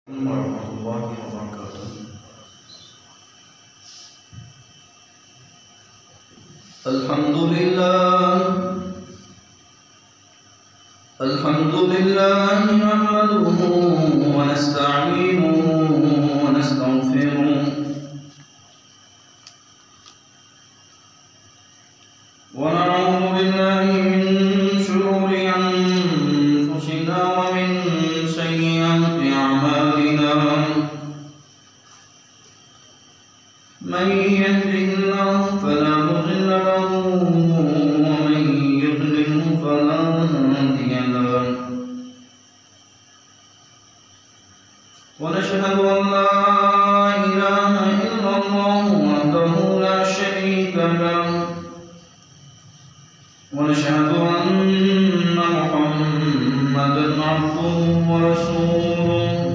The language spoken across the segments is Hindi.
warahmatullahi wabarakatuh. Alhamdulillah nahmaduhu wa nasta'inuhu wa nastaghfiruh wa na'udzu billahi min shururi anfusina wa min sayyiati a'malina. Man yahdihillahu fala mudilla lahu wa man yudlilhu fala hadiya lahu. Wa nashhadu an la ilaha illallah wahdahu la sharika lahu wa nashhadu anna Muhammadan abduhu wa rasuluh.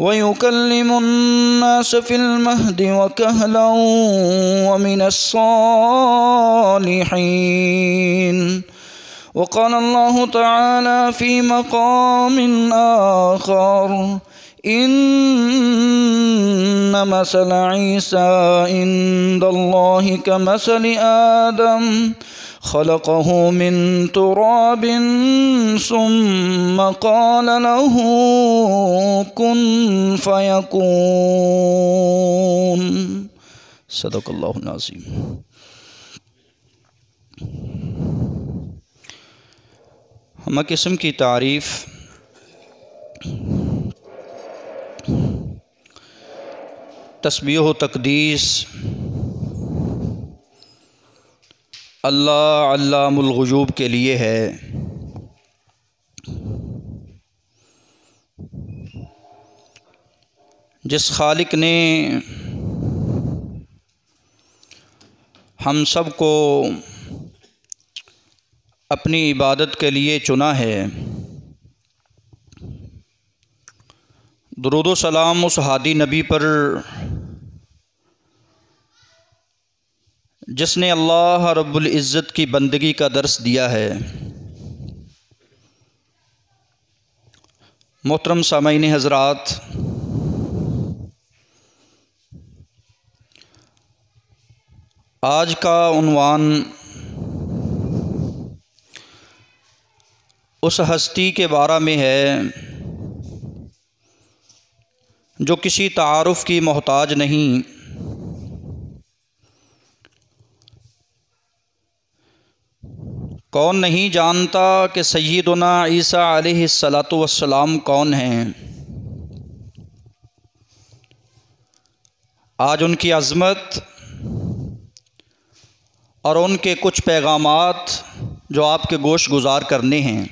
वयुकल्लिमुन्नास फिल महदि वकहलन वमिनस्सालिहीन। वक़ाल अल्लाहु तआला फ़ी मक़ामिन आख़र इन्ना मसल ईसा इंदल्लाहि कमसलि आदम खलक़हु मिन तुराबिन सुम्मा क़ाल लहू कुन फ़यकून। सदक़ल्लाहुल अज़ीम। हम किस्म की तारीफ़ तस्बीह व तक़दीस अल्लाह अल्लामुल ग़ुयूब के लिए है। जिस खालिक ने हम सब को अपनी इबादत के लिए चुना है। दुरूद व सलाम उस हादी नबी पर जिसने अल्लाह रब्बुल इज़्ज़त की बंदगी का दर्स दिया है। मोहतरम सामईन हज़रात, आज का उन्वान उस हस्ती के बारे में है जो किसी तारुफ़ की मोहताज नहीं, कौन नहीं जानता कि सय्यदुना ईसा अलैहिस्सलातु वस्सलाम कौन हैं। आज उनकी अज़मत और उनके कुछ पैगामात जो आपके गोश गुज़ार करने हैं।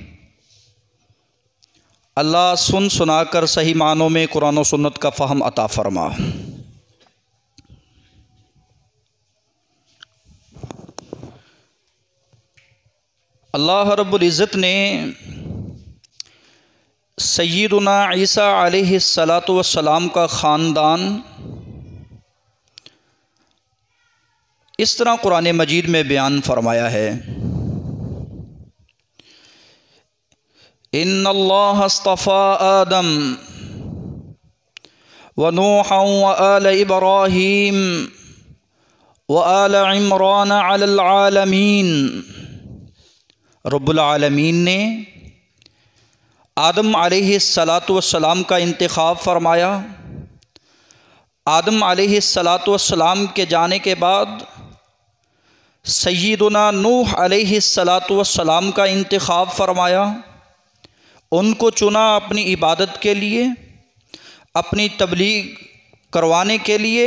अल्लाह सुन सुनाकर सही मानों में कुरान व सुन्नत का फ़हम अता फ़रमा। अल्लाह रब्बुल इज़्ज़त ने सय्यदुना ईसा अलैहिस्सलातु वस्सलाम का ख़ानदान इस तरह कुरान मजीद में बयान फरमाया है। इन्नल्लाह अस्तफ़ा आदम व नूहन व आल इब्राहीम व आल इमरान अलल आलमीन। रब्बुल आलमीन ने आदम अलैहिस्सलातु वस्सलाम का इंतखाब फरमाया। आदम अलैहिस्सलातु वस्सलाम के जाने के बाद सय्यदुना नूह अलैहिस्सलातु वस्सलाम का इंतखाब फरमाया। उनको चुना अपनी इबादत के लिए, अपनी तबलीग करवाने के लिए,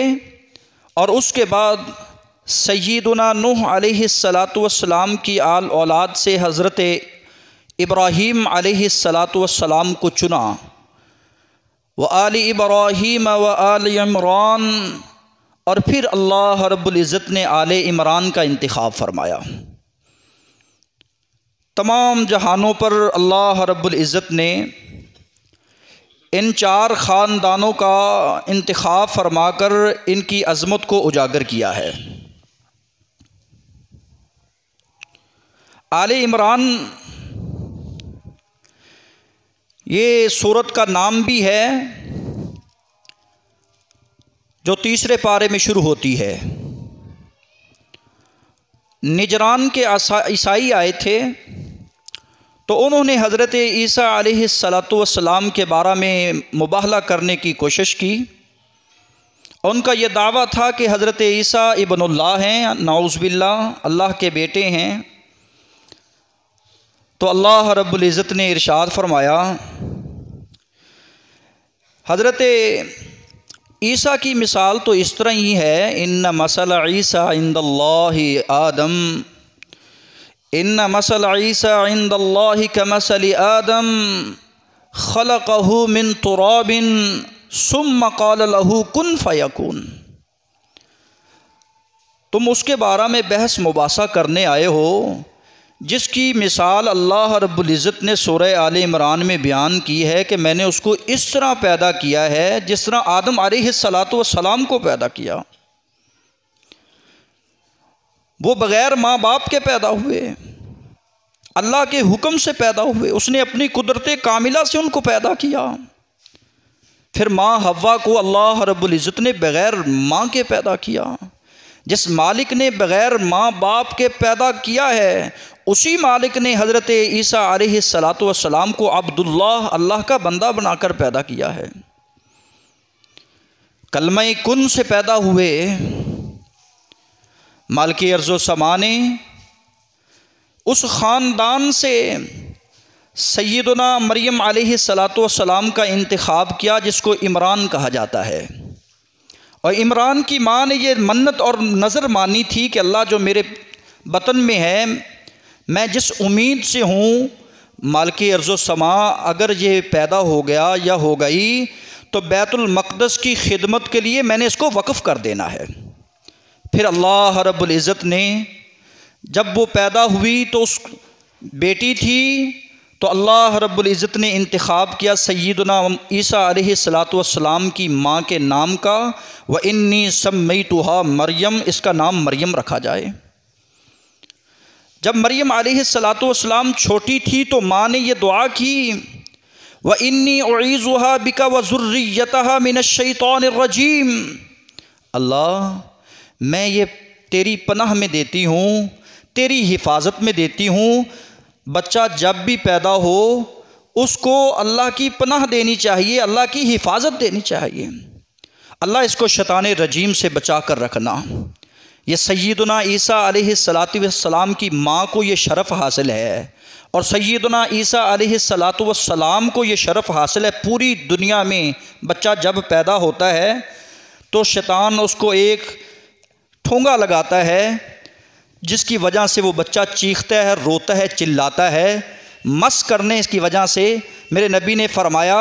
और उसके बाद सय्यदुना नूह अलैहिस्सलातु वस्सलाम की आल औलाद से हज़रत इब्राहीम अलैहिस्सलातु वस्सलाम को चुना। व आल इब्राहीम व आल इमरान, और फिर अल्लाह रब्बुल इज़्ज़त ने आले इमरान का इंतखाब फरमाया। तमाम जहानों पर अल्लाह रब्बुल इज़्ज़त ने इन चार ख़ानदानों का इंतखाब फरमाकर इनकी अज़मत को उजागर किया है। आले इमरान ये सूरत का नाम भी है जो तीसरे पारे में शुरू होती है। निजरान के ईसाई आए थे तो उन्होंने हज़रत ईसा अलैहिस्सलातु वस्सलाम के बारे में मुबाहला करने की कोशिश की। उनका यह दावा था कि हज़रत ईसा इब्नुल्लाह हैं, नाउज़ बिल्लाह, अल्लाह के बेटे हैं। तो अल्लाह रब्बुल इज़्ज़त ने इरशाद फरमाया, हज़रत ईसा की मिसाल तो इस तरह ही है। इन्ना मसल ईसा इंदल्लाहि आदम, इन्ना मसल ईसा इंदल्लाहि कमसलि आदम खलक़हु मिन तुराबिन सुम्मा क़ाल लहू कुन फ़यकून। तुम उसके बारे में बहस मुबासा करने आए हो जिसकी मिसाल अल्लाह रब्बुल इज़्ज़त ने सूरह आले इमरान में बयान की है कि मैंने उसको इस तरह पैदा किया है जिस तरह आदम अलैहिस्सलातु वस्सलाम को पैदा किया। वो बग़ैर माँ बाप के पैदा हुए, अल्लाह के हुक्म से पैदा हुए, उसने अपनी कुदरत कामिला से उनको पैदा किया। फिर माँ हव्वा को अल्लाह रब्बुल इज़्ज़त ने बग़ैर माँ के पैदा किया। जिस मालिक ने बग़ैर माँ बाप के पैदा किया है, उसी मालिक ने हज़रत ईसा अलैहिस्सलातु वस्सलाम को अब्दुल्लाह, अल्लाह का बंदा बनाकर पैदा किया है। कलमा कुन से पैदा हुए मालिक अर्ज़ व समा ने उस ख़ानदान से सय्यदुना मरियम अलैहिस्सलातु वस्सलाम का इंतखाब किया, जिसको इमरान कहा जाता है। और इमरान की माँ ने ये मन्नत और नज़र मानी थी कि अल्लाह जो मेरे बतन में है, मैं जिस उम्मीद से हूँ मालिक अर्ज़ व समा अगर ये पैदा हो गया या हो गई तो बैतुल मक़दस की खिदमत के लिए मैंने इसको वक़फ़ कर देना है। फिर अल्लाह रब्बुल इज़्ज़त ने जब वो पैदा हुई तो उस बेटी थी, तो अल्लाह रब्बुल इज़्ज़त ने इंतखाब किया सय्यदुना ईसा अलैहिस्सलातु वस्सलाम की माँ के नाम का, व इन्नी सम्मैतुहा मरियम, इसका नाम मरियम रखा जाए। जब मरियम अलैहिस्सलातु वस्सलाम छोटी थी तो माँ ने ये दुआ की, व इन्नी उईज़ुहा बिका व ज़ुर्रियतहा मिनश्शैतानिर्रजीम, अल्लाह मैं ये तेरी पनाह में देती हूँ, तेरी हिफाजत में देती हूँ। बच्चा जब भी पैदा हो उसको अल्लाह की पनाह देनी चाहिए, अल्लाह की हिफाजत देनी चाहिए। अल्लाह इसको शैतान रजीम से बचा कर रखना। ये सय्यदुना ईसा अलैहिस्सलातु वस्सलाम की माँ को ये शरफ़ हासिल है, और सय्यदुना ईसा अलैहिस्सलातु वस्सलाम को ये शरफ़ हासिल है। पूरी दुनिया में बच्चा जब पैदा होता है तो शैतान उसको एक ठोंगा लगाता है, जिसकी वजह से वो बच्चा चीखता है, रोता है, चिल्लाता है। मस करने इसकी वजह से मेरे नबी ने फरमाया,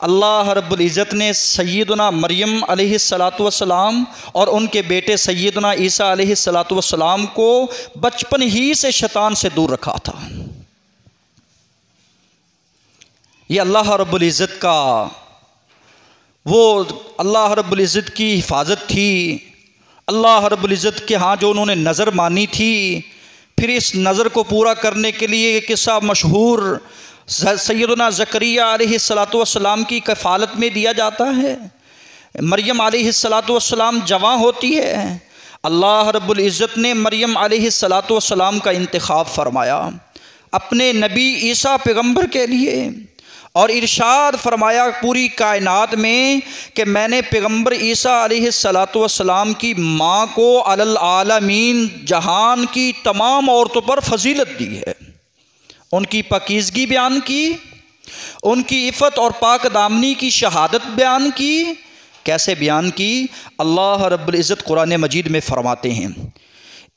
अल्लाह रब्बुल इज़्ज़त ने सय्यदुना मरियम अलैहिस्सलातु वस्सलाम और उनके बेटे सय्यदुना ईसा अलैहिस्सलातु वस्सलाम को बचपन ही से शैतान से दूर रखा था। ये अल्लाह रब्बुल इज़्ज़त का, वो अल्लाह रब्बुल इज़्ज़त की हिफाजत थी, अल्लाह रब्बुल इज़्ज़त के हाँ जो उन्होंने नज़र मानी थी। फिर इस नज़र को पूरा करने के लिए एक किस्सा मशहूर सय्यदुना ज़करिया अलैहिस्सलातु वस्सलाम की कफ़ालत में दिया जाता है। मरियम अलैहिस्सलातु वस्सलाम जवां होती है, अल्लाह रब्बुल इज़्ज़त ने मरियम अलैहिस्सलातु वस्सलाम का इंतखाब फरमाया अपने नबी ईसा पैगम्बर के लिए, और इरशाद फरमाया पूरी कायनात में कि मैंने पैगम्बर ईसा अलैहिस्सलातु वस्सलाम की माँ को अलल आलमीन, जहान की तमाम औरतों पर फजीलत दी है। उनकी पाकीज़गी बयान की, उनकी इफ़्फ़त और पाक दामनी की शहादत बयान की। कैसे बयान की? अल्लाह रब्बुल इज़्ज़त कुरान मजीद में फरमाते हैं,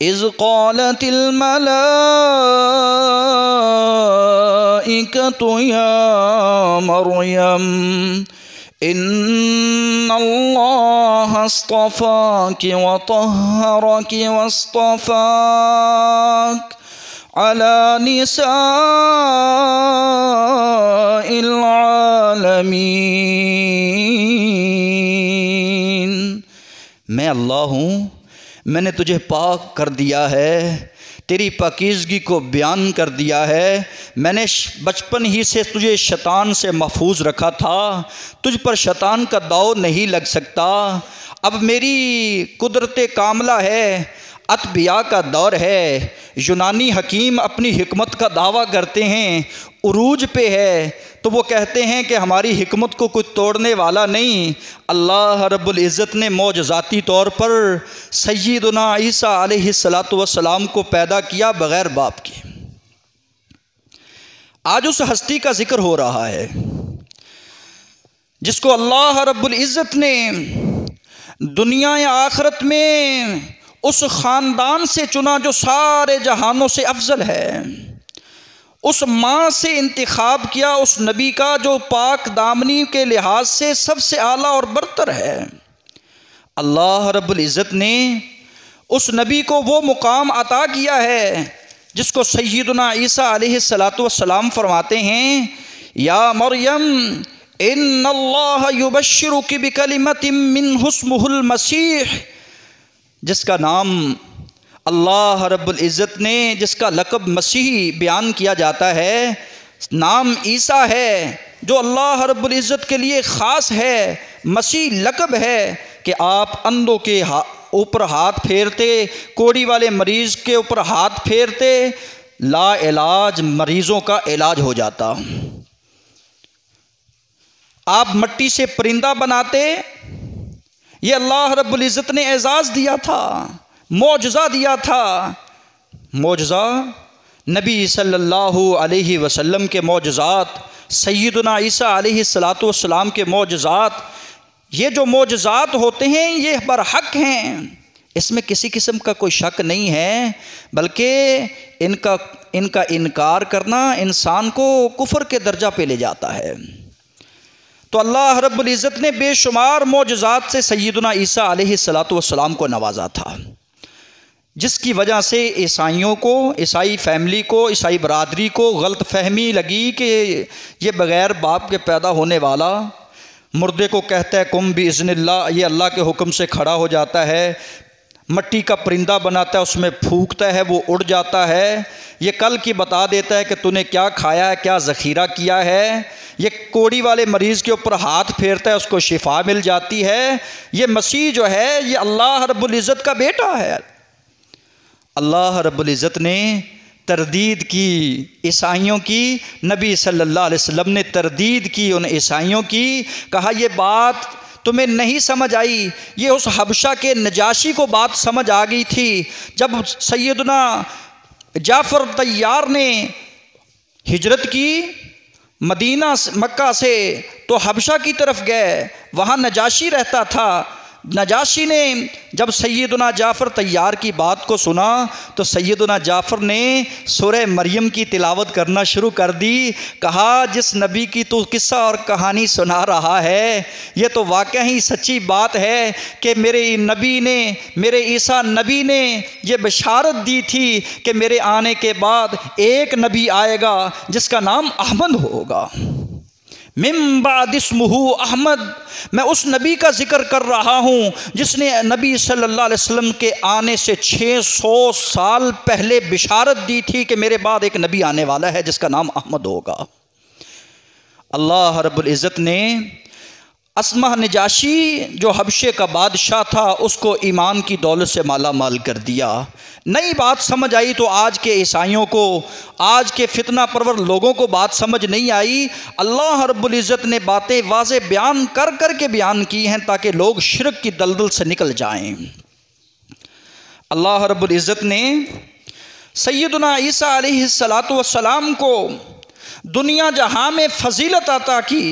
इज़ क़ालतिल मलाइकतु या मरियम इन्नल्लाह अस्तफ़ाकि व तह्हरकि वस्तफ़ाक अला निसाइल आलमीन। मैं अल्लाह हूँ, मैंने तुझे पाक कर दिया है, तेरी पाकीज़गी को बयान कर दिया है। मैंने बचपन ही से तुझे शैतान से महफूज रखा था, तुझ पर शैतान का दाव नहीं लग सकता। अब मेरी कुदरत कामला है, अतबिया का दौर है। यूनानी हकीम अपनी हिकमत का दावा करते हैं, उरूज पे है, तो वो कहते हैं कि हमारी हिकमत को कुछ तोड़ने वाला नहीं। अल्लाह रब्बुल इज़्ज़त ने मौजज़ाती तौर पर सय्यदुना ईसा अलैहिस्सलातु वस्सलाम को पैदा किया बग़ैर बाप के। आज उस हस्ती का जिक्र हो रहा है जिसको अल्लाह रब्बुल इज़्ज़त ने दुनिया या आखिरत में उस ख़ानदान से चुना जो सारे जहानों से अफजल है। उस माँ से इंतखाब किया उस नबी का जो पाक दामनी के लिहाज से सबसे आला और बरतर है। अल्लाह रब्बुल इज़्ज़त ने उस नबी को वो मुकाम अता किया है जिसको सय्यदुना ईसा अलैहिस्सलातु वस्सलाम फरमाते हैं, या मरियम इन्नल्लाह युबश्शिरुकी बिकलिमतिम मिन्हु इस्मुहुल मसीह, जिसका नाम अल्लाह रब्बुल इज़्ज़त ने, जिसका लक़ब मसीह बयान किया जाता है, नाम ईसा है, जो अल्लाह रब्बुल इज़्ज़त के लिए ख़ास है। मसीह लक़ब है कि आप अंधों के ऊपर हाथ फेरते, कोड़ी वाले मरीज़ के ऊपर हाथ फेरते, ला इलाज मरीज़ों का इलाज हो जाता। आप मट्टी से परिंदा बनाते, ये अल्लाह रब्बुल इज़्ज़त ने एजाज़ दिया था, मौजज़ा दिया था। मौजज़ा नबी सल्लल्लाहु अलैहि वसल्लम के मौजज़ात, सय्यदुना ईसा अलैहिस्सलातु वस्सलाम के मौजज़ात, ये जो मौजज़ात होते हैं ये बरहक हैं, इसमें किसी किस्म का कोई शक नहीं है, बल्कि इनका इनकार करना इंसान को कुफ्र के दर्जा पे ले जाता है। तो अल्लाह रब्बुल इज़्ज़त ने बेशुमार मौजज़ात से सय्यदुना ईसा अलैहिस्सलातु वस्सलाम को नवाजा था, जिसकी वजह से ईसाइयों को, ईसाई फैमिली को, ईसाई बरादरी को गलत फहमी लगी कि ये बग़ैर बाप के पैदा होने वाला, मुर्दे को कहता है कुम बिइज़्निल्लाह, ये अल्लाह के हुक्म से खड़ा हो जाता है, मट्टी का परिंदा बनाता है, उसमें फूंकता है, वो उड़ जाता है, ये कल की बता देता है कि तूने क्या खाया है, क्या ज़ख़ीरा किया है, ये कोड़ी वाले मरीज़ के ऊपर हाथ फेरता है, उसको शिफा मिल जाती है। ये मसीह जो है ये अल्लाह रब्बुल इज़्ज़त का बेटा है। अल्लाह रब्बुल इज़्ज़त ने तरदीद की ईसाइयों की, नबी सल्लल्लाहु अलैहि वसल्लम ने तरदीद की उन ईसाइयों की, कहा ये बात तुम्हें नहीं समझ आई, ये उस हबशा के नजाशी को बात समझ आ गई थी। जब सैयदना जाफ़र तैयार ने हिजरत की मदीना मक्का से, तो हबशा की तरफ गए, वहाँ नजाशी रहता था। नजाशी ने जब सैयदना जाफ़र तैयार की बात को सुना तो सैयदना जाफ़र ने सूरह मरियम की तिलावत करना शुरू कर दी। कहा जिस नबी की तू किस्सा और कहानी सुना रहा है ये तो वाकई ही सच्ची बात है कि मेरे नबी ने, मेरे ईसा नबी ने ये बशारत दी थी कि मेरे आने के बाद एक नबी आएगा जिसका नाम अहमद होगा। मिन बाद इस्मुहु अहमद, मैं उस नबी का जिक्र कर रहा हूँ जिसने नबी सल्लल्लाहु अलैहि वसल्लम के आने से 600 साल पहले बिशारत दी थी कि मेरे बाद एक नबी आने वाला है जिसका नाम अहमद होगा। अल्लाह रब्बुल इज़्ज़त ने अस्मा नजाशी जो हबशे का बादशाह था उसको ईमान की दौलत से माला माल कर दिया। नई बात समझ आई तो आज के ईसाइयों को, आज के फितना परवर लोगों को बात समझ नहीं आई। अल्लाह रब्बुल इज़्ज़त ने बातें वाज़े बयान कर कर के बयान की हैं ताकि लोग शिरक की दलदल से निकल जाएं। अल्लाह रब्बुल इज़्ज़त ने सैयदना ईसा अलैहिस्सलातु वस्सलाम को दुनिया जहां में फजीलत अता की,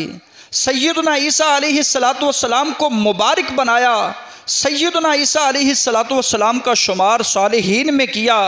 सैयदना ईसा अलैहिस्सलातु वस्सलाम को मुबारक बनाया, सैयदना ईसा अलैहिस्सलातु वस्सलाम का शुमार सालिहीन में किया।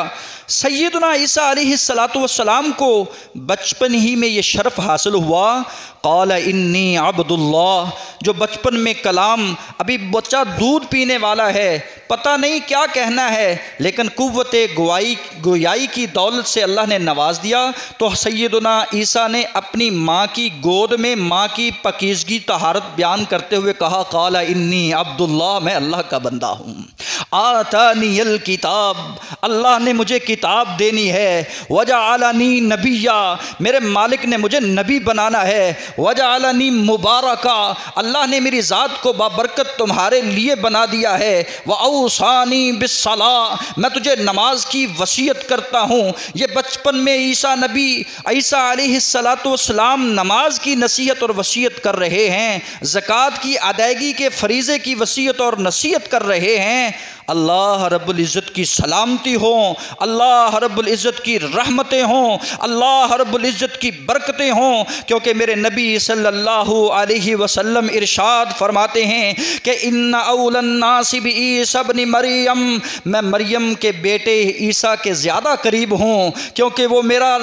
सैयदना ईसा अलैहिस्सलातु वस्सलाम को बचपन ही में ये शर्फ़ हासिल हुआ, क़ाल इन्नी अब्दुल्लाह, जो बचपन में कलाम, अभी बच्चा दूध पीने वाला है, पता नहीं क्या कहना है, लेकिन कुव्वते गोयाई की दौलत से अल्लाह ने नवाज दिया। तो सैयदना ईसा ने अपनी माँ की गोद में माँ की पकीज़गी तहारत बयान करते हुए कहा, क़ाल इन्नी अब्दुल्लाह, मैं अल्लाह का बंदा हूँ। आतानियल किताब, अल्लाह ने मुझे किताब देनी है। वजअलनी नबिया, मेरे मालिक ने मुझे नबी बनाना है। वजअलनी मुबारका, अल्लाह ने मेरी ज़ात को बाबरकत तुम्हारे लिए बना दिया है। व औसानी बिस्सला, मैं तुझे नमाज की वसीयत करता हूँ। ये बचपन में ईसा नबी ईसा अलैहिस्सलातु वस्सलाम नमाज की नसीहत और वसीयत कर रहे हैं, ज़कात की अदायगी के फरीज़े की वसीयत और नसीहत कर रहे हैं। अल्लाह रब्बुल इज़्ज़त की सलामती हो, अल्लाह रब्बुल इज़्ज़त की रहमतें हों, अल्लाह रब्बुल इज़्ज़त की बरकतें हों, क्योंकि मेरे नबी सल्लल्लाहु अलैहि वसल्लम इरशाद फरमाते हैं कि इन्ना औलन नासि बि ईसा इब्न मरियम, मैं मरियम के बेटे ईसा के ज़्यादा करीब हूँ क्योंकि वो मेरा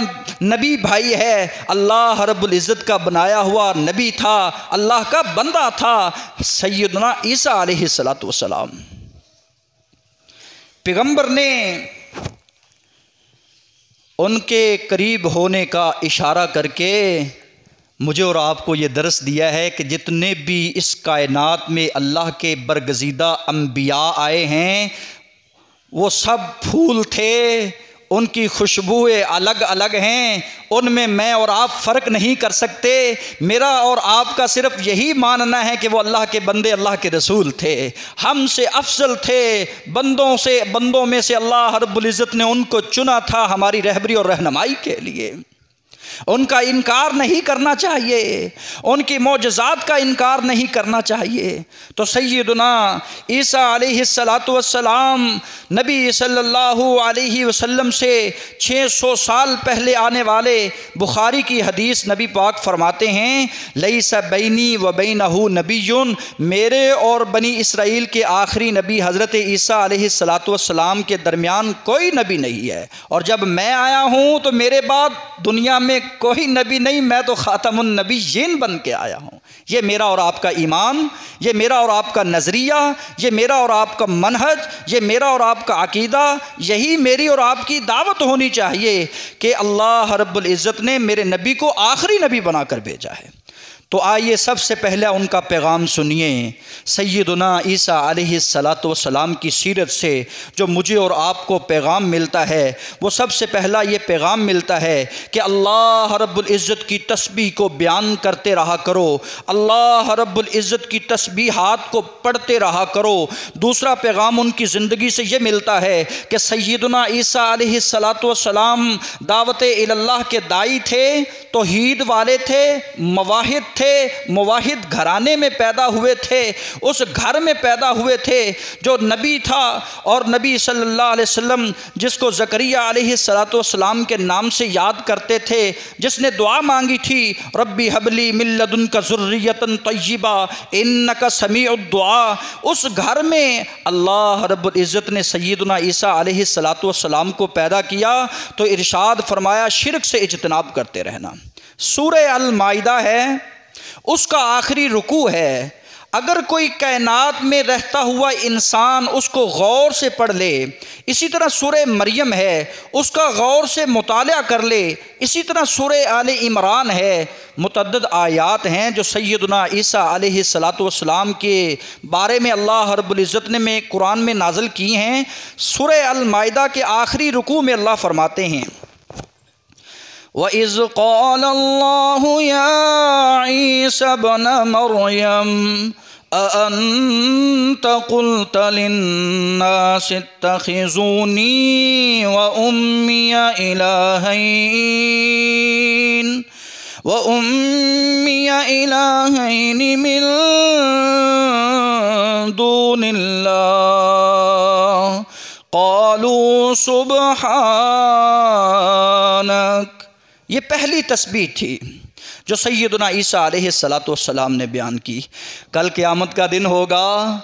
नबी भाई है। अल्लाह रब्बुल इज़्ज़त का बनाया हुआ नबी था, अल्लाह का बंदा था सैयदना ईसा अलैहिस्सलातु वस्सलाम। पैगम्बर ने उनके करीब होने का इशारा करके मुझे और आपको ये दर्स दिया है कि जितने भी इस कायनात में अल्लाह के बरगज़ीदा अम्बिया आए हैं वो सब फूल थे, उनकी खुशबुएँ अलग अलग हैं, उनमें मैं और आप फ़र्क नहीं कर सकते। मेरा और आपका सिर्फ यही मानना है कि वो अल्लाह के बंदे, अल्लाह के रसूल थे, हमसे अफजल थे, बंदों में से अल्लाह रब्बुल इज़्ज़त ने उनको चुना था हमारी रहबरी और रहनुमाई के लिए। उनका इनकार नहीं करना चाहिए, उनकी मौजज़ात का इनकार नहीं करना चाहिए। तो सैयदना ईसा अलैहिस्सलातु वस्सलाम नबी सल्लल्लाहु अलैहि वसल्लम से 600 साल पहले आने वाले बुखारी की हदीस नबी पाक फरमाते हैं, लैसा बैनी व बैनहु नबियुन, मेरे और बनी इसराइल के आखिरी नबी हज़रत ईसा अलैहिस्सलातु वस्सलाम के दरमियान कोई नबी नहीं है, और जब मैं आया हूँ तो मेरे बाद दुनिया में कोई नबी नहीं, मैं तो ख़ातमुन नबिय्यीन बन के आया हूँ। ये मेरा और आपका ईमान, ये मेरा और आपका नज़रिया, ये मेरा और आपका मनहज, ये मेरा और आपका अकीदा, यही मेरी और आपकी दावत होनी चाहिए कि अल्लाह रब्बुल इज़्ज़त ने मेरे नबी को आखिरी नबी बनाकर भेजा है। तो आइए सबसे पहले उनका पैगाम सुनिए। सैयदना ईसा अलैहिस्सलातु वस्सलाम की सीरत से जो मुझे और आपको पैगाम मिलता है, वो सबसे पहला ये पैगाम मिलता है कि अल्लाह रब्बुल इज़्ज़त की तस्बीह को बयान करते रहा करो, अल्लाह रब्बुल इज़्ज़त की तस्बीहात को पढ़ते रहा करो। दूसरा पैगाम उनकी ज़िंदगी से ये मिलता है कि सैयदना ईसा अलैहिस्सलातु वस्सलाम दावत इल्लाह के दाई थे, तौहीद वाले थे, मवाहिद थे, मुवाहिद घराने में पैदा हुए थे, उस घर में पैदा हुए थे जो नबी था, और नबी सल्लल्लाहु अलैहि वसल्लम जिसको ज़करिया अलैहिस्सलातु वस्सलाम के नाम से याद करते थे, जिसने दुआ मांगी थी, रब्बी हबली मिन लदुनका ज़ुर्रियतन तय्यिबा इन्नका समीउद दुआ, उस घर में अल्लाह रब्बुल इज़्ज़त ने सय्यदना ईसा अलैहिस्सलातु वस्सलाम को पैदा किया। तो इरशाद फरमाया शिरक से इज्तनाब करते रहना। सूरह अल माइदा है, उसका आखिरी रुकू है। अगर कोई कायनात में रहता हुआ इंसान उसको गौर से पढ़ ले, इसी तरह सूरह मरियम है, उसका गौर से मुताला कर ले, इसी तरह सूरह आले इमरान है, मुतअद्दिद आयात हैं जो सैयदना ईसा अलैहिस्सलातु वस्सलाम के बारे में अल्लाह रब्बुल इज़्ज़त ने में कुरान में नाज़िल की हैं। सूरह अल माइदा के आखिरी रुकू में अल्लाह फरमाते हैं, वइज़ क़ालल्लाहु या ईसा इब्न मरियम अअन्त क़ुल्त लिन्नासि इत्तख़िज़ूनी व उम्मिया इलाहैन मिन दूनिल्लाह क़ालू सुब्हानक। ये पहली तस्बीह थी जो सैयदना ईसा अलैहिस्सलातु वस्सलाम ने बयान की। कल क़यामत का दिन होगा,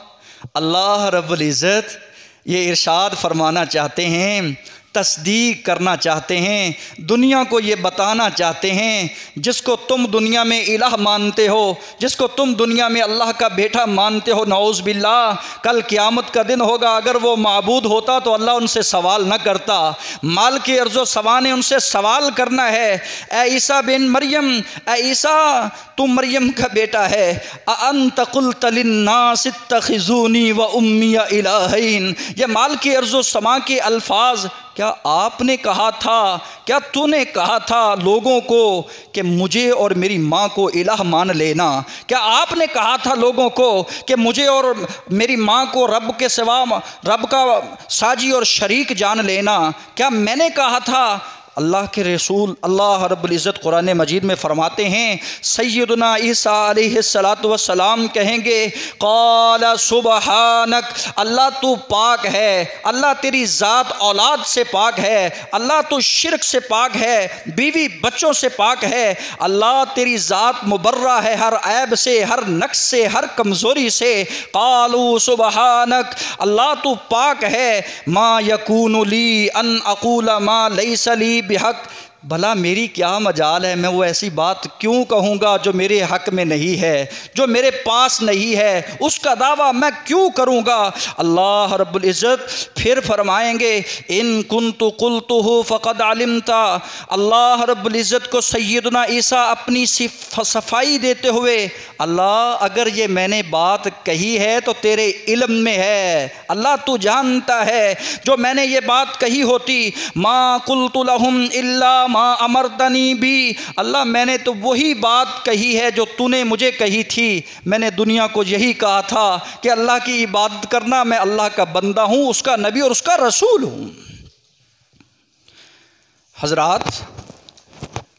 अल्लाह रब्बुल इज़्ज़त ये इरशाद फरमाना चाहते हैं, तस्दीक करना चाहते हैं, दुनिया को ये बताना चाहते हैं, जिसको तुम दुनिया में इलाह मानते हो, जिसको तुम दुनिया में अल्लाह का बेटा मानते हो, नऊज़ बिल्लाह, कल क़यामत का दिन होगा, अगर वो माबूद होता तो अल्लाह उनसे सवाल न करता। माल के अर्ज़ो सवा ने उनसे सवाल करना है, ए ईसा बिन मरियम, ए ईसा तू मरियम का बेटा है, अअन्त क़ुल्त लिन्नासि इत्तख़िज़ूनी व उम्मिया इलाहैन। ये माल के अर्ज़ो समा के अल्फाज क्या आपने कहा था, क्या तूने कहा था लोगों को कि मुझे और मेरी माँ को इलाह मान लेना? क्या आपने कहा था लोगों को कि मुझे और मेरी माँ को रब के सिवा रब का साजी और शरीक जान लेना? क्या मैंने कहा था? अल्लाह के रसूल अल्लाह रब्बुल इज़्ज़त कुरान मजीद में फ़रमाते हैं, सैयदना ईसा अलैहिस्सलातु वस्सलाम कहेंगे, क़ाल सुबहानक, अल्लाह तू पाक है, अल्लाह तेरी ज़ात औलाद से पाक है, अल्लाह तू शिरक से पाक है, बीवी बच्चों से पाक है, अल्लाह तेरी ज़ात मुबर्रा है हर ऐब से, हर नक्स से, हर कमज़ोरी से। क़ालू सुबहानक, अल्लाह तू पाक है, मा यकूनु ली अन अक़ूल मा लैसा ली बिहक़, भला मेरी क्या मजाल है, मैं वो ऐसी बात क्यों कहूँगा जो मेरे हक़ में नहीं है, जो मेरे पास नहीं है, उसका दावा मैं क्यों करूँगा। अल्लाह रब्बुल इज़्ज़त फिर फरमाएंगे इन कुन्तु क़ुल्तुहु फ़क़द अलिमता। अल्लाह रब्बुल इज़्ज़त को सैयदना ईसा अपनी सफाई देते हुए, अल्लाह अगर ये मैंने बात कही है तो तेरे इल्म में है, अल्लाह तू जानता है। जो मैंने ये बात कही होती, मा कुल्तु लहुम इल्ला मा अमरतनी भी, अल्लाह मैंने तो वही बात कही है जो तूने मुझे कही थी। मैंने दुनिया को यही कहा था कि अल्लाह की इबादत करना, मैं अल्लाह का बंदा हूँ, उसका नबी और उसका रसूल हूँ। हज़रात,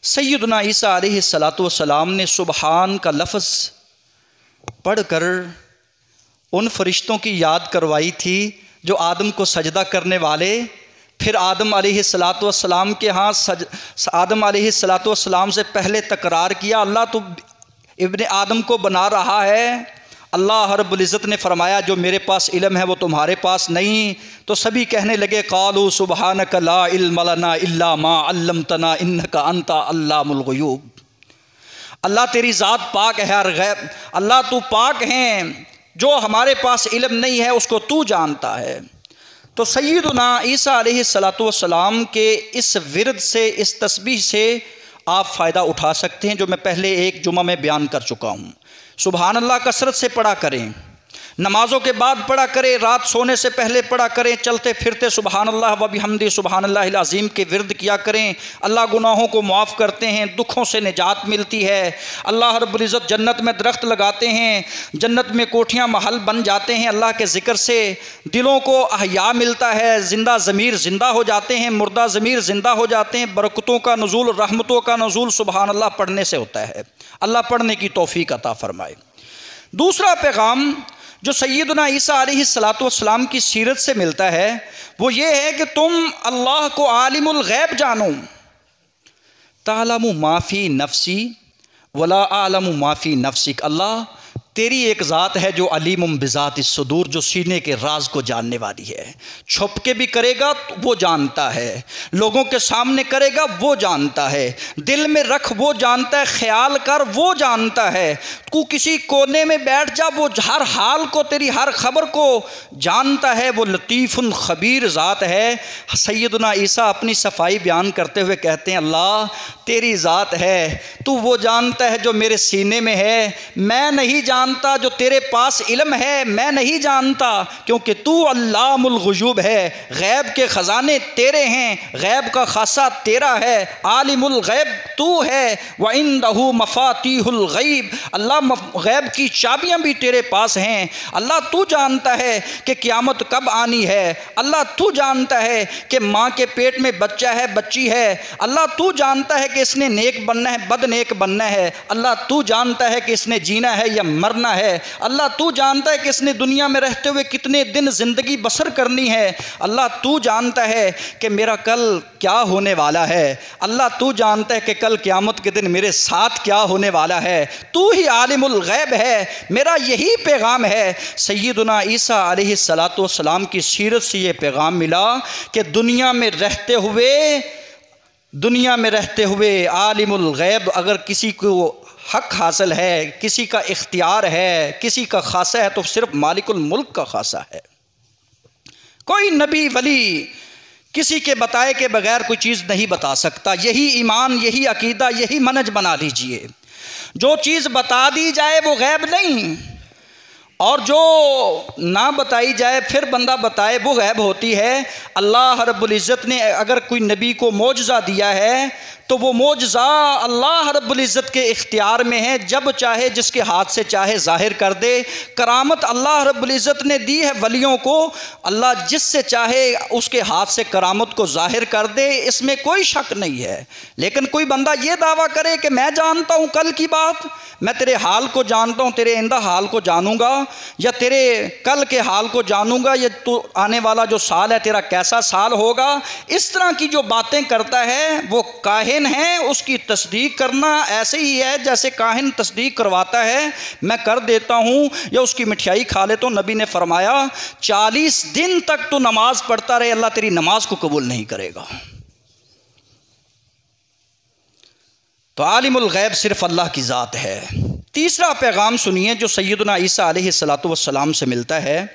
सैयदना ईसा अलैहिस्सलातु वस्सलाम ने सुबहान का लफ्ज़ पढ़कर उन फरिश्तों की याद करवाई थी जो आदम को सजदा करने वाले, फिर आदम अलैहिस्सलातु वस्सलाम के यहाँ आदम अलैहिस्सलातु वस्सलाम से पहले तकरार किया, अल्लाह तो इब्ने आदम को बना रहा है। अल्लाह रब्बुल इज़्ज़त ने फरमाया जो मेरे पास इल्म है वो तुम्हारे पास नहीं। तो सभी कहने लगे क़ालू सुबहानक ला इल्म लना इल्ला मा अल्लमतना इन्नका अंता अल्लामुल ग़ुयूब। अल्लाह तेरी ज़ात पाक है हर गैब, अल्लाह तू पाक हैं, जो हमारे पास इल्म नहीं है उसको तू जानता है। तो सैयदना ईसा अलैहिस्सलातु वस्सलाम के इस विरद से, इस तस्बीह से आप फ़ायदा उठा सकते हैं जो मैं पहले एक जुमा में बयान कर चुका हूँ। सुबहान अल्लाह कसरत से पढ़ा करें, नमाज़ों के बाद पढ़ा करें, रात सोने से पहले पढ़ा करें, चलते फिरते सुबहान अल्लाह व बिहम्दी सुबहान अल्लाहिल अज़ीम के विरद किया करें। अल्लाह गुनाहों को माफ़ करते हैं, दुखों से निजात मिलती है। अल्लाह रब्बुल इज़्ज़त जन्नत में दरख्त लगाते हैं, जन्नत में कोठियाँ महल बन जाते हैं। अल्लाह के ज़िक्र से दिलों को अहया मिलता है, ज़िंदा ज़मीर ज़िंदा हो जाते हैं, मुर्दा ज़मीर ज़िंदा हो जाते हैं। बरकतों का नुज़ूल, रहमतों का नुज़ूल सुबहान अल्लाह पढ़ने से होता है। अल्लाह पढ़ने की तौफ़ीक अता फ़रमाए। दूसरा पैगाम जो सैयदना ईसा अलैहिस्सलातु वस्सलाम की सीरत से मिलता है वो ये है कि तुम अल्लाह को आलिमुल गैब जानो। तालमु माफ़ी नफ़सी वला आलमु माफ़ी नफ़सिक। अल्लाह तेरी एक ज़ात है जो अलीमुम बिज़ात इस्सुदूर, जो सीने के राज को जानने वाली है। छुप के भी करेगा तो वो जानता है, लोगों के सामने करेगा वो जानता है, दिल में रख वो जानता है, ख्याल कर वो जानता है। तू किसी कोने में बैठ जा, वो हर हाल को, तेरी हर खबर को जानता है। वो लतीफ़ुन ख़बीर ज़ात है। सैयदना ईसा अपनी सफाई बयान करते हुए कहते हैं अल्लाह तेरी ज़ात है, तू वो जानता है जो मेरे सीने में है, मैं नहीं जानता। जो तेरे पास इल्म है मैं नहीं जानता, क्योंकि तू अल्लामुल ग़ुयूब है। गैब के ख़जाने तेरे हैं, गैब का खासा तेरा है। आलिमुल गैब तू है, व इंदहु मफ़ातीहुल गैब। अल्लाह गैब की चाबियाँ भी तेरे पास हैं। अल्लाह तू जानता है कि क़यामत कब आनी है। अल्लाह तू जानता है कि माँ के पेट में बच्चा है, बच्ची है। अल्लाह तू जानता है कि इसने नेक बनना है, बद नेक बनना है। अल्लाह तू जानता है कि इसने जीना है या मरना है। अल्लाह तू जानता है कि इसने दुनिया में रहते हुए कितने दिन ज़िंदगी बसर करनी है। अल्लाह तू जानता है कि मेरा कल क्या होने वाला है। अल्लाह तू जानता है कि कल क़यामत के दिन मेरे साथ क्या होने वाला है। तू ही आलिमुल गैब है। मेरा यही पैगाम है। सैयदना ईसा अलैहिस्सलातु वस्सलाम की सीरत से ये पैगाम मिला कि दुनिया में रहते हुए आलिमुल गैब, अगर किसी को हक हासिल है, किसी का इख्तियार है, किसी का खासा है, तो सिर्फ मालिकुल मुल्क का खासा है। कोई नबी वली किसी के बताए के बगैर कोई चीज़ नहीं बता सकता। यही ईमान, यही अकीदा, यही मनज बना लीजिए। जो चीज़ बता दी जाए वो गैब नहीं, और जो ना बताई जाए फिर बंदा बताए वो गैब होती है। अल्लाह रब्बुल इज़्ज़त ने अगर कोई नबी को मोजज़ा दिया है तो वो मोजज़ा अल्लाह रब्बुल इज़्ज़त के इख्तियार में है। जब चाहे, जिसके हाथ से चाहे ज़ाहिर कर दे। करामत अल्लाह रब्बुल इज़्ज़त ने दी है वलियों को। अल्लाह जिससे चाहे उसके हाथ से करामत को ज़ाहिर कर दे, इसमें कोई शक नहीं है। लेकिन कोई बंदा ये दावा करे कि मैं जानता हूँ कल की बात, मैं तेरे हाल को जानता हूँ, तेरे आइंदा हाल को जानूँगा, या तेरे कल के हाल को जानूँगा, या तो आने वाला जो साल है तेरा कैसा साल होगा, इस तरह की जो बातें करता है वो काहिन है। उसकी तस्दीक करना ऐसे ही है जैसे काहिन तस्दीक करवाता है, मैं कर देता हूँ, या उसकी मिठाई खा ले। तो नबी ने फरमाया 40 दिन तक तो नमाज पढ़ता रहे, अल्लाह तेरी नमाज को कबूल नहीं करेगा। तो आलिमुल गैब सिर्फ़ अल्लाह की ज़ात है। तीसरा पैगाम सुनिए जो सैयदना ईसा अलैहिस्सलातु वस्सलाम से मिलता है,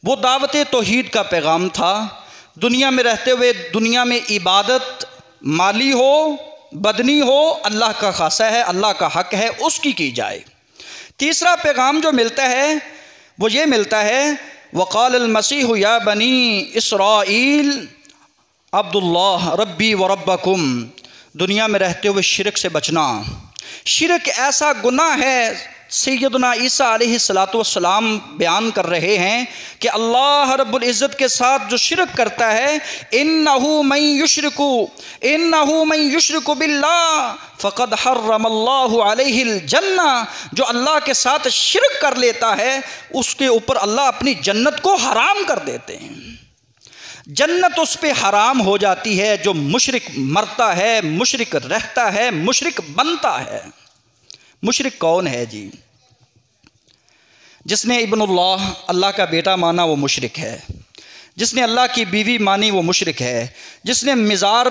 वो दावत तौहीद का पैगाम था। दुनिया में रहते हुए दुनिया में इबादत माली हो बदनी हो अल्लाह का खासा है, अल्लाह का हक़ है, उसकी की जाए। तीसरा पैगाम जो मिलता है वो ये मिलता है, वक़ाल अल मसीह या बनी इसराइल अब्दुल्लाह रब्बी व रब्बकुम। दुनिया में रहते हुए शिरक से बचना। शिरक ऐसा गुनाह है, सैयदना ईसा अलैहिस्सलातु वस्सलाम बयान कर रहे हैं कि अल्लाह रब्बुल इज़्ज़त के साथ जो शिरक करता है, इन्नहु मन युशरिकु बिल्लाह फ़क़द हर्रमल्लाहु अलैहिल जन्ना। जो अल्लाह के साथ शिरक कर लेता है उसके ऊपर अल्लाह अपनी जन्नत को हराम कर देते हैं। जन्नत उस पे हराम हो जाती है जो मुशरिक मरता है, मुशरिक रहता है, मुशरिक बनता है। मुशरिक कौन है जी? जिसने इब्नुल्लाह अल्लाह का बेटा माना वो मुशरिक है। जिसने अल्लाह की बीवी मानी वो मुशरिक है। जिसने मिज़ार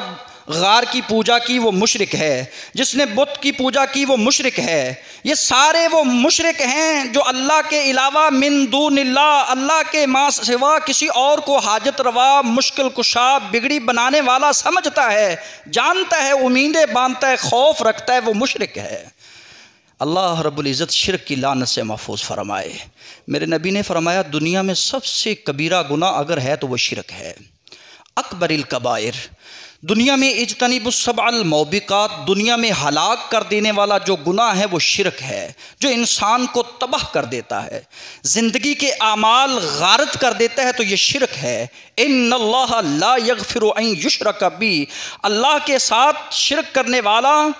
गार की पूजा की वो मुशरिक है। जिसने बुत की पूजा की वो मुशरिक है। ये सारे वो मुशरिक हैं जो अल्लाह के अलावा मिन दूनिल्लाह, अल्लाह के मां सिवा किसी और को हाजत रवा, मुश्किल कुशा, बिगड़ी बनाने वाला समझता है, जानता है, उम्मीदें बांधता है, खौफ रखता है, वो मुशरिक है। अल्लाह रब्बुल इज़्ज़त शिरक की लानत से महफूज फरमाए। मेरे नबी ने फरमाया दुनिया में सबसे कबीरा गुनाह अगर है तो वह शिरक है। अकबरिल कबाइर, दुनिया में इज्तनिबुस सबअल मौबिकात, दुनिया में हलाक कर देने वाला जो गुनाह है वो शिरक है, जो इंसान को तबाह कर देता है, ज़िंदगी के आमाल गारत कर देता है, तो ये शिरक है। इन्नल्लाह ला यगफिरु अन युशरक बी, अल्लाह के साथ शिरक करने वाला,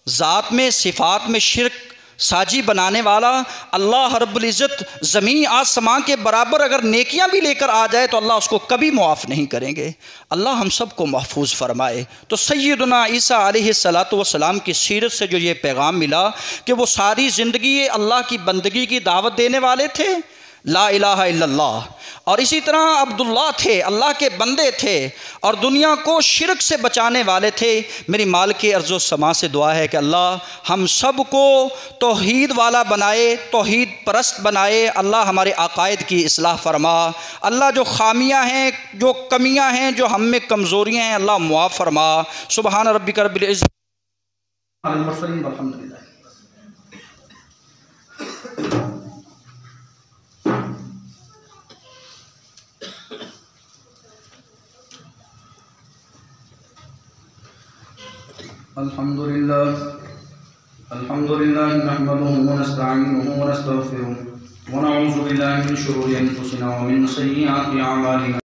ज़ात में सिफ़ात में शिरक साजी बनाने वाला, अल्लाह रब्बुल इज़्ज़त ज़मीन आसमां के बराबर अगर नेकियां भी लेकर आ जाए तो अल्लाह उसको कभी मुआफ़ नहीं करेंगे। अल्लाह हम सब को महफूज फरमाए। तो सैयदना ईसा अलैहिस्सलातु वस्सलाम की सीरत से जो ये पैगाम मिला कि वो सारी ज़िंदगी अल्लाह की बंदगी की दावत देने वाले थे, ला इलाहा इल्लल्लाह, और इसी तरह अब्दुल्लाह थे, अल्लाह के बंदे थे और दुनिया को शिरक से बचाने वाले थे। मेरी माल के अर्ज़ो समा से दुआ है कि अल्लाह हम सब को तौहीद वाला बनाए, तौहीद परस्त बनाए। अल्लाह हमारे अक़ायद की इस्लाह फरमा। अल्लाह जो खामियाँ हैं, जो कमियाँ हैं, जो हम में कमज़ोरियाँ हैं, अल्लाह मुआफ़ फरमा। सुबहान रब्बिका रब्बिल इज़्ज़ति अल मुरसलीन वल्हम्दुलिल्लाह। अल्हम्दुलिल्लाह नहमदुहु व नस्तईनुहु व नस्तगफिरुह व नऊज़ु बिल्लाहि मिन शुरूरि अनफुसिना व मिन सय्यिआति अमालिना।